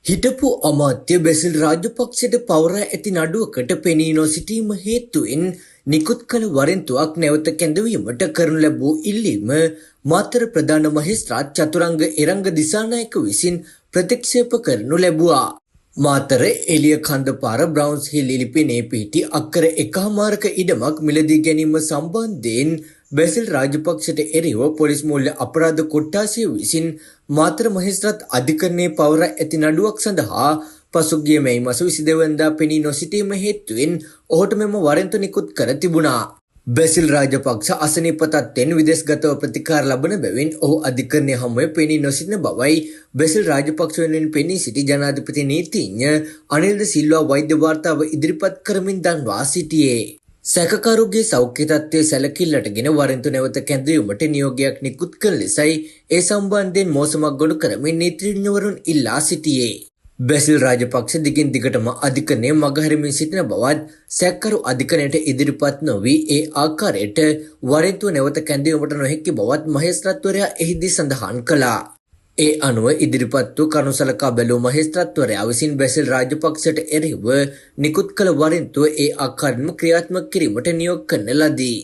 හිටපු අමාත්‍ය බැසිල් රාජපක්ෂට පවරා ඇති නඩුවකට පෙනී නොසිටීම හේතුවෙන් නිකුත් කළ වරෙන්තුවක් නැවත කැඳවීමට කරනු ලැබූ ඉල්ලීම මාතර ප්‍රධාන මහේස්ත්‍රාත් චතුරංග එරංග දිසානායක විසින් ප්‍රතික්ෂේප කරනු ලැබුවා. මාතර එළිය කන්ද පාර බ්‍රවුන්ස් හිල් ඉලිපිනේ පිහිටි අක්කර 1මාරක ඉඩමක් මිලදී ගැනීම සම්බන්ධයෙන් බැසිල් රාජපක්ෂට එරෙහිව පොලිස් මූල්‍ය අපරාධ කොට්ටාසය විසින් මාතර මහේස්ත්‍රාත් අධිකරණයේ පවරා ඇති නඩුවක් සඳහා පසුගිය මැයි මාස 22 වෙනිදා පෙනී නොසිටීම හේතුවෙන් ඔහුට මෙම වරෙන්තු නිකුත් කර තිබුණා. බැසිල් රාජපක්ෂ අසනීප තත්ත්වයෙන් විදේශගතව ප්‍රතිකාර ලබන බැවින් ඔහු අධිකරණය හමුවේ පෙනී නොසිටින බවයි බැසිල් රාජපක්ෂ වෙනුවෙන් පෙනී සිටි ජනාධිපති නීතිඥ අනිල් ද සිල්වා වෛද්‍ය වාර්තාව ඉදිරිපත් කරමින් දන්වා සිටියේ. සැකකරුගේ සෞඛ්‍ය තත්ත්වය සැලකිල්ලටගෙන වරෙන්තු නැවත කැඳවීමට නියෝගයක් නිකුත් කළ ලෙසයි ඒ සම්බන්ධයෙන් මෝසමක් ගොනු කරමින් නීතිඥවරුන් ඉල්ලා සිටියේ. බැසිල් රාජපක්ෂ දිගින් දිගටම අධිකරණය මගහැරමින් සිටින බවත් සැකකරු අධිකරණයට ඉදිරිපත් නොවී ඒ ආකාරයට වරෙන්තුව නැවත කැඳවීමට නොහැකි බවත් මහේස්ත්‍රාත්වරයා එහිදී සඳහන් කළා. ඒ අනුව ඉදිරිපත් වූ කරුණු සලකා බැලූ මහේස්ත්‍රාත්වරයා විසින් බැසිල් රාජපක්ෂට එරෙහිව නිකුත් කළ වරෙන්තුව ඒ ආකාරයෙන්ම ක්‍රියාත්මක කිරීමට නියෝග කරන ලදී.